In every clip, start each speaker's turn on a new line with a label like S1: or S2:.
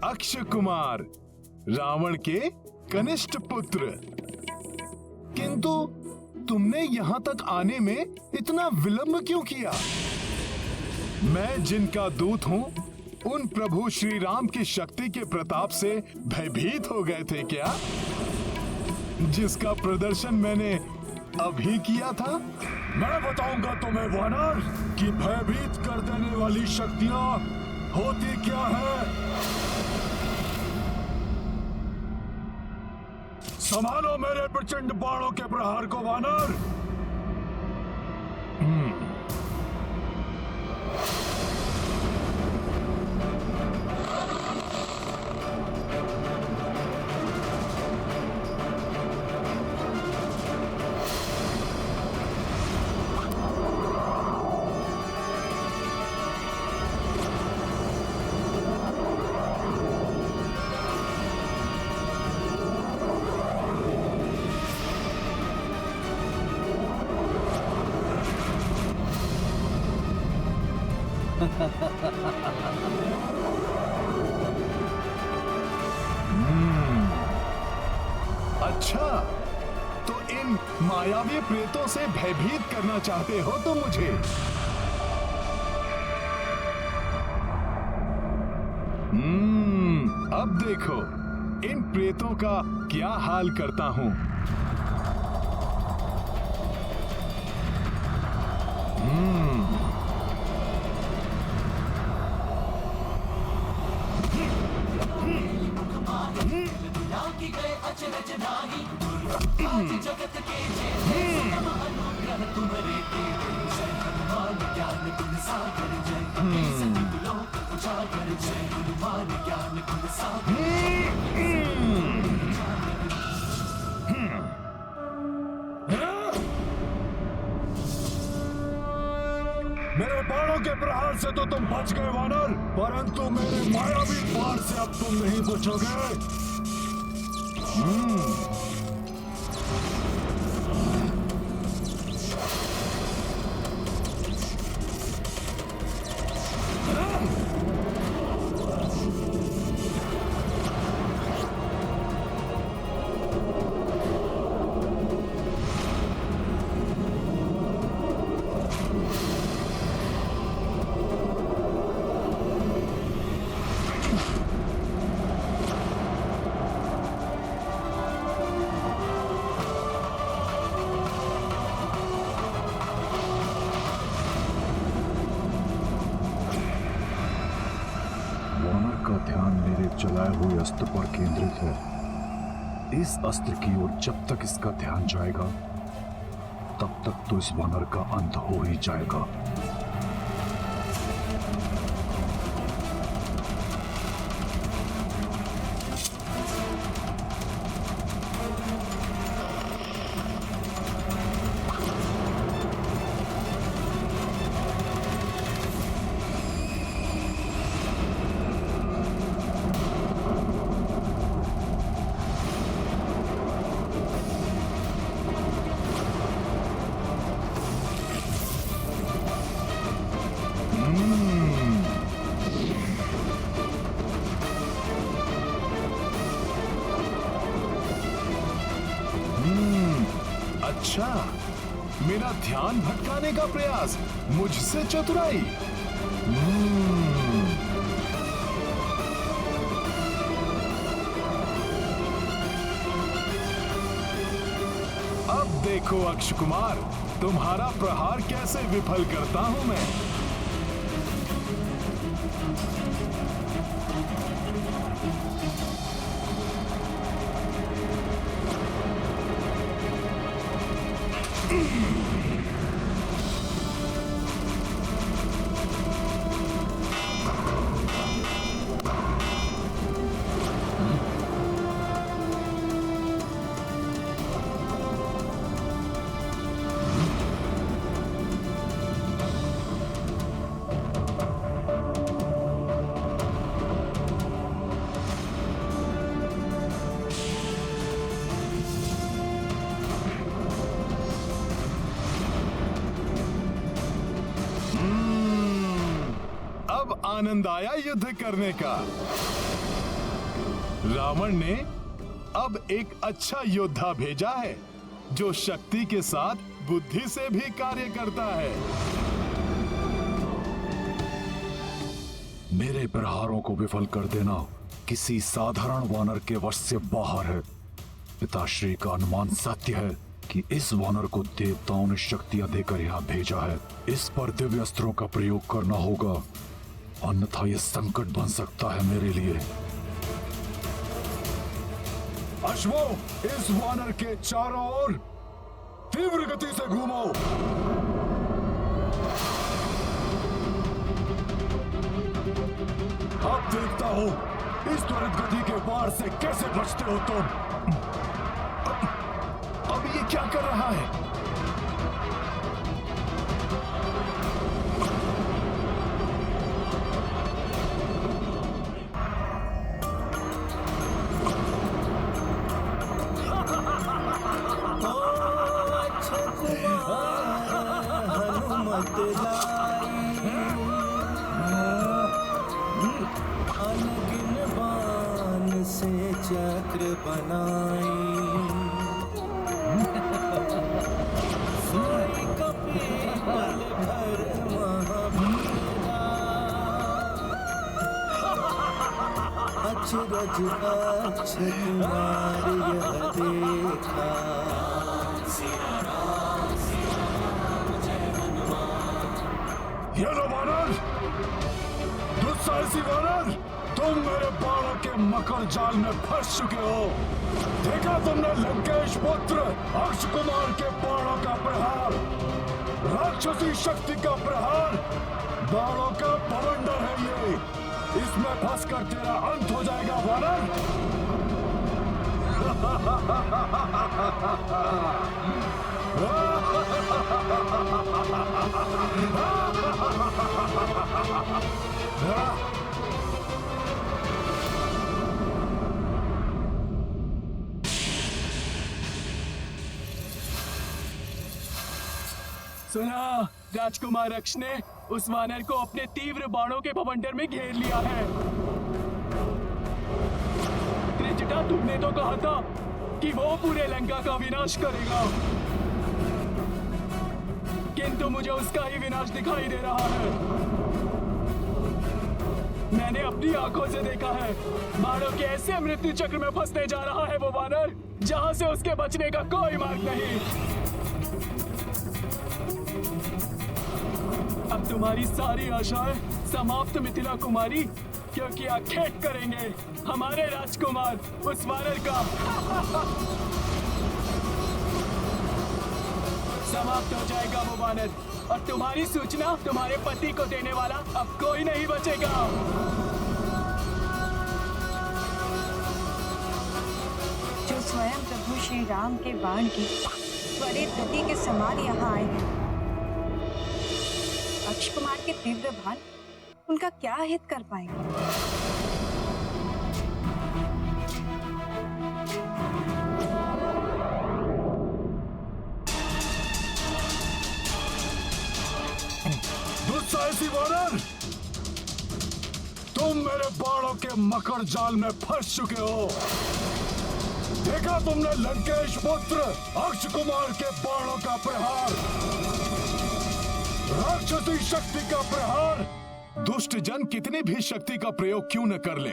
S1: अक्षय कुमार, रावण के कनिष्ठ पुत्र। किंतु तुमने यहां तक आने में इतना विलंब क्यों किया? मैं जिनका दूत हूं, उन प्रभु श्री राम की शक्ति के प्रताप से भयभीत हो गए थे क्या? जिसका प्रदर्शन मैंने अभी किया था।
S2: मैं बताऊंगा तुम्हें वानर कि भयभीत कर देने वाली शक्तियां होती क्या है। संभालो मेरे प्रचंड बाणों के प्रहार को वानर।
S1: अच्छा, तो इन मायावी प्रेतों से भयभीत करना चाहते हो तो मुझे। अब देखो इन प्रेतों का क्या हाल करता हूं।
S3: जगत के अनुग्रह तुम्हारे जय हनुमान ज्ञान गुण सागर जय सभी कुलों उजागर जय हनुमान ज्ञान गुण सागर।
S2: मेरे बाणों के प्रहार से तो तुम बच गए वानर, परंतु मेरे मायावी बाण से अब तुम नहीं बचोगे।
S4: चलाए हुए अस्त्र पर केंद्रित है। इस अस्त्र की ओर जब तक इसका ध्यान जाएगा, तब तक तो इस वानर का अंत हो ही जाएगा।
S1: अच्छा, मेरा ध्यान भटकाने का प्रयास, मुझसे चतुराई। अब देखो अक्षय कुमार, तुम्हारा प्रहार कैसे विफल करता हूं मैं। आनंद आया युद्ध करने का। रावण ने अब एक अच्छा योद्धा भेजा है जो शक्ति के साथ बुद्धि से भी कार्य करता है।
S4: मेरे प्रहारों को विफल कर देना किसी साधारण वानर के वश से बाहर है। पिताश्री का अनुमान सत्य है कि इस वानर को देवताओं ने शक्तियां देकर यहाँ भेजा है। इस पर दिव्य अस्त्रों का प्रयोग करना होगा, अन्यथा यह संकट बन सकता है मेरे लिए।
S2: अश्वो, इस वानर के चारों ओर तीव्र गति से घूमो। अब देखता हूं इस त्वरित गति के वार से कैसे बचते हो तुम।
S1: अब ये क्या कर रहा है?
S3: हनुमत अनगिन बाण से चक्र बनाई, सोई कपीपल भर महावीरा, अचरज अक्षय कुमार यह देखा।
S2: ये लो वानर, दुस्साहसी वानर, तुम मेरे बाणों के मकर जाल में फंस चुके हो। देखा तुमने लंकेश पुत्र अक्ष कुमार के बाणों का प्रहार, राक्षसी शक्ति का प्रहार, बाणों का बवंडर है ये। इसमें फंसकर तेरा अंत हो जाएगा वानर।
S5: सुना, राजकुमार अक्ष ने उस वानर को अपने तीव्र बाणों के बवंडर में घेर लिया है। त्रिजटा, तुमने तो कहा था कि वो पूरे लंका का विनाश करेगा, किंतु मुझे उसका ही विनाश दिखाई दे रहा है। मैंने अपनी आंखों से देखा है, बाणों के ऐसे मृत्यु चक्र में फंसने जा रहा है वो वानर, जहां से उसके बचने का कोई मार्ग नहीं। अब तुम्हारी सारी आशाएं समाप्त मिथिला कुमारी, क्योंकि आखेट करेंगे हमारे राजकुमार उस वानर का। समाप्त हो जाएगा वो वानर, और तुम्हारी सूचना तुम्हारे पति को देने वाला अब कोई नहीं बचेगा।
S6: जो स्वयं प्रभु श्री राम के बाण की त्वरित गति के समान यहाँ आए हैं, अक्ष कुमार के तीव्र बाण उनका क्या हित कर पाएंगे?
S2: दुस्साहसी वानर, तुम मेरे बाणों के मकर जाल में फंस चुके हो। देखा तुमने लंकेश पुत्र अक्ष कुमार के बाणों का प्रहार, राक्षसी शक्ति का प्रहार।
S1: दुष्ट जन कितनी भी शक्ति का प्रयोग क्यों न कर ले,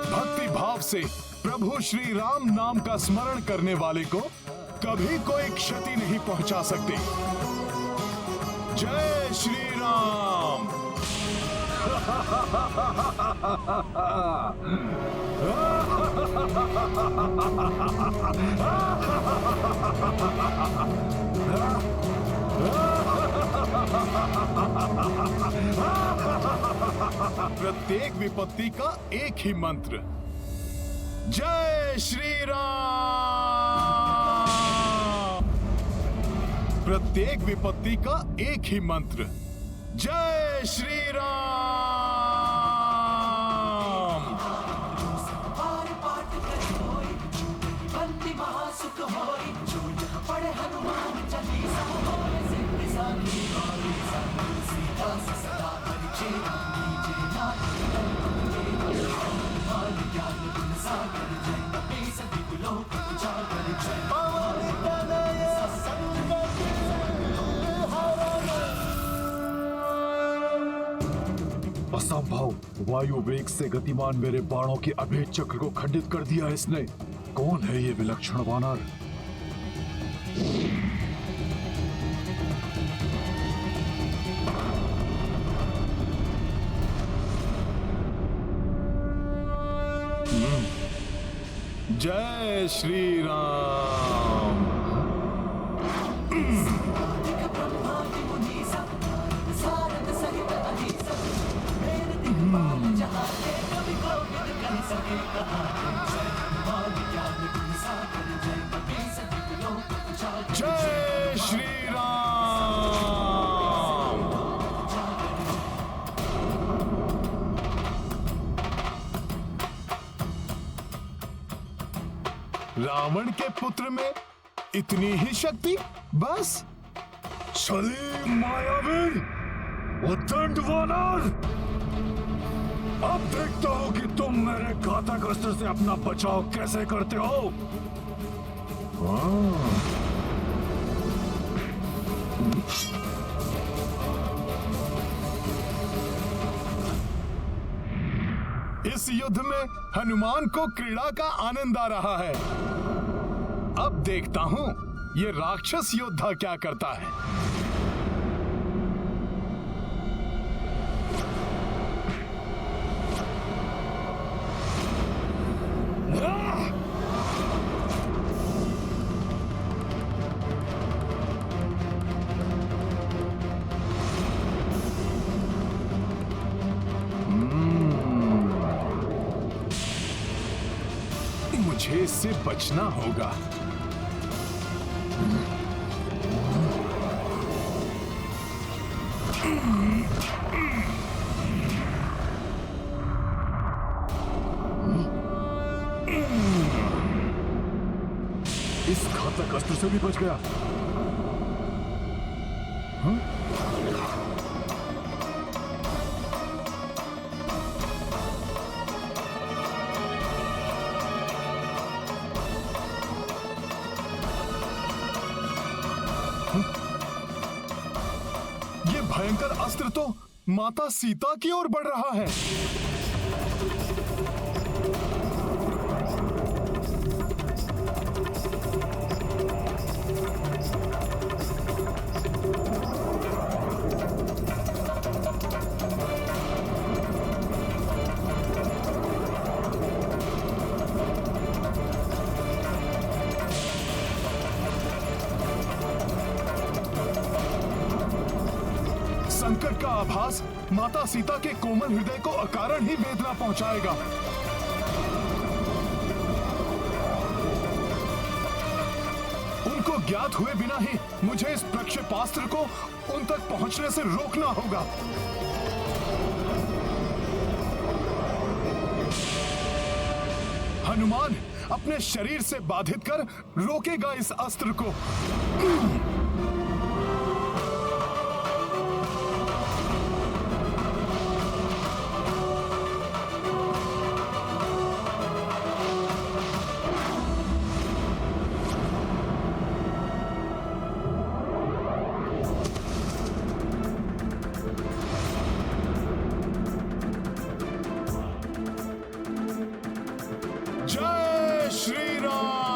S1: भक्ति भाव से प्रभु श्री राम नाम का स्मरण करने वाले को कभी कोई क्षति नहीं पहुंचा सकते। जय श्री राम। प्रत्येक विपत्ति का एक ही मंत्र, जय श्री राम। प्रत्येक विपत्ति का एक ही मंत्र, जय श्री राम।
S3: पार पाट कर होई, बंदी महासुख होई, जो यहाँ पढ़े हनुमान चालीसा होए, सिद्धि साखी गौरी सदा सीता सदा परिचय नीजे नाथ हनुमान ज्ञान
S4: वायु वेग से गतिमान मेरे बाणों के अभेद चक्र को खंडित कर दिया इसने। कौन है ये विलक्षण वानर?
S1: जय श्री राम। जय श्री राम। रावण के पुत्र में इतनी ही शक्ति? बस?
S2: चली मायावी उद्दंड वानर, अब देखता हूं कि तुम मेरे घातक अस्त्र से अपना बचाव कैसे करते हो।
S1: इस युद्ध में हनुमान को क्रीड़ा का आनंद आ रहा है। अब देखता हूं ये राक्षस योद्धा क्या करता है। मुझे इससे बचना होगा।
S4: इस घातक अस्त्र से भी बच गया।
S1: ये भयंकर अस्त्र तो माता सीता की ओर बढ़ रहा है। संकट का आभास माता सीता के कोमल हृदय को अकारण ही वेदना पहुंचाएगा। उनको ज्ञात हुए बिना ही मुझे इस प्रक्षेपास्त्र को उन तक पहुंचने से रोकना होगा। हनुमान अपने शरीर से बाधित कर रोकेगा इस अस्त्र को। जय श्री राम।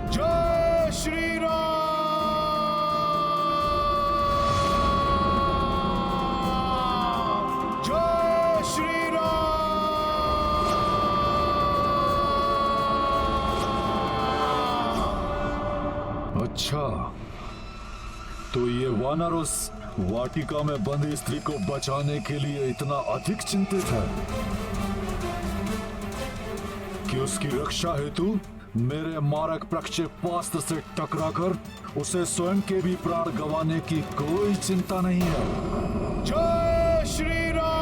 S1: जय श्री राम। जय श्री राम।
S4: अच्छा, तो ये वानर उस वाटिका में बंदी स्त्री को बचाने के लिए इतना अधिक चिंतित है कि उसकी रक्षा हेतु मेरे मारक प्रक्षेपास्त्र से टकराकर उसे स्वयं के भी प्राण गंवाने की कोई चिंता नहीं है।
S1: जय श्री राम।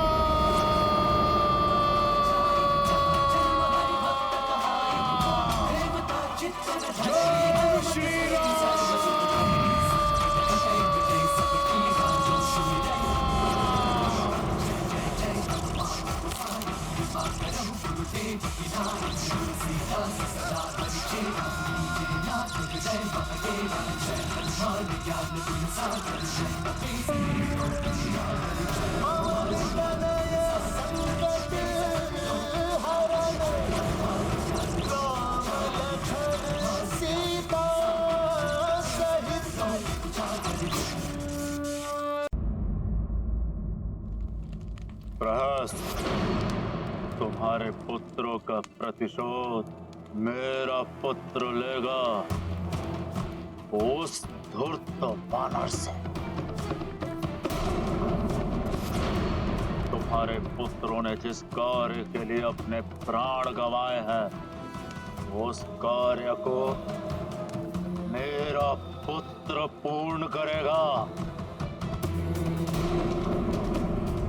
S7: प्रहस्त, तुम्हारे पुत्रों का प्रतिशोध मेरा पुत्र लेगा, उस धूर्त वानर से। तुम्हारे पुत्रों ने जिस कार्य के लिए अपने प्राण गंवाए हैं, उस कार्य को मेरा पुत्र पूर्ण करेगा।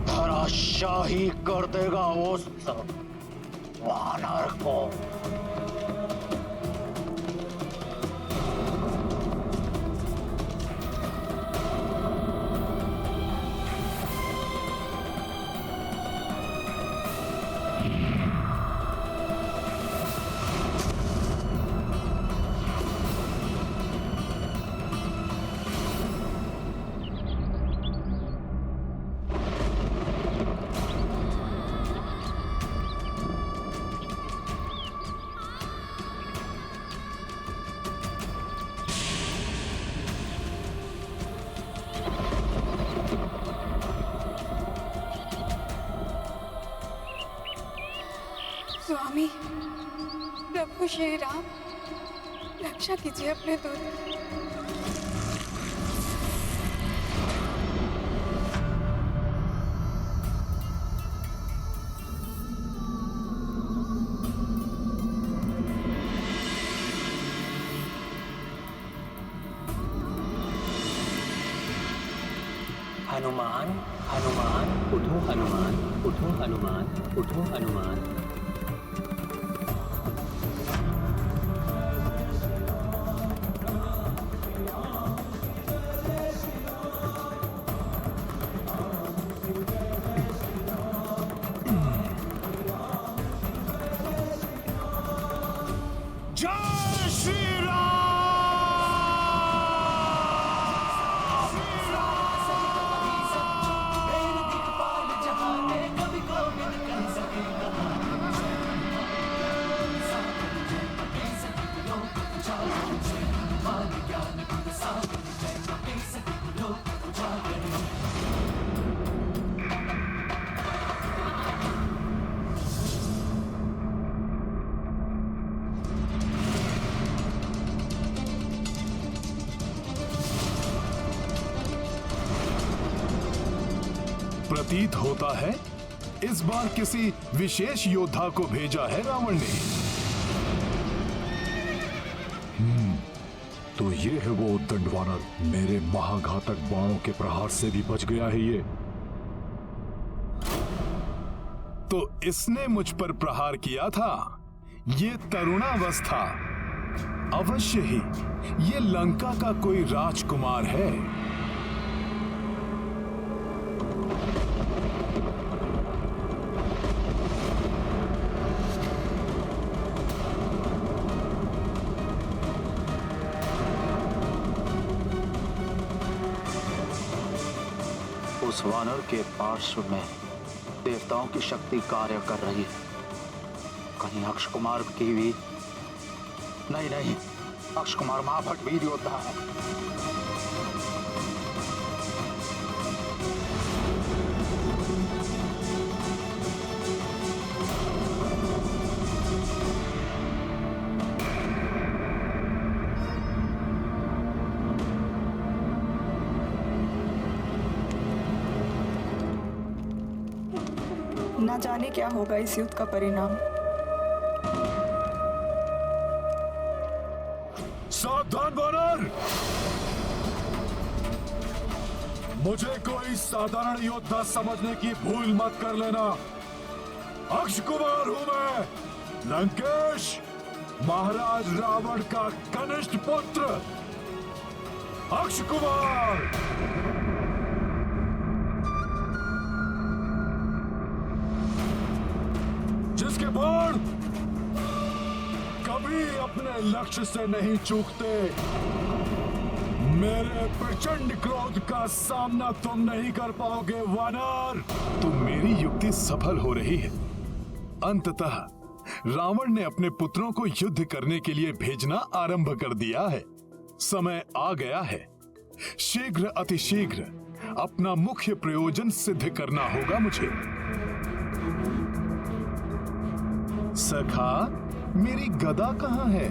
S7: धराशाही कर देगा उस वानर को।
S6: स्वामी, प्रभु श्री राम, रक्षा कीजिए अपने दूत।
S8: हनुमान, हनुमान, उठो हनुमान, उठो हनुमान, उठो हनुमान।
S2: जय श्री
S1: प्रतीत होता है इस बार किसी विशेष योद्धा को भेजा है रावण ने।
S4: तो ये है वो उद्दंड वानर, मेरे महाघातक बाणों के प्रहार से भी बच गया है ये।
S1: तो इसने मुझ पर प्रहार किया था। ये तरुणावस्था, अवश्य ही ये लंका का कोई राजकुमार है।
S7: उस वानर के पार्श्व में देवताओं की शक्ति कार्य कर रही है। कहीं अक्ष कुमार की भी नहीं, अक्ष कुमार महाभट वीर योद्धा है।
S6: न जाने क्या होगा इस युद्ध का परिणाम।
S2: सावधान वानर, मुझे कोई साधारण योद्धा समझने की भूल मत कर लेना। अक्ष कुमार हूं मैं, लंकेश, महाराज रावण का कनिष्ठ पुत्र अक्ष कुमार। जिसके बाण कभी अपने लक्ष्य से नहीं चूकते। मेरे प्रचंड क्रोध का सामना तुम नहीं कर पाओगे वानर।
S1: तो मेरी युक्ति सफल हो रही है। अंततः रावण ने अपने पुत्रों को युद्ध करने के लिए भेजना आरंभ कर दिया है। समय आ गया है। शीघ्र अतिशीघ्र अपना मुख्य प्रयोजन सिद्ध करना होगा मुझे। सखा, मेरी गदा कहाँ है?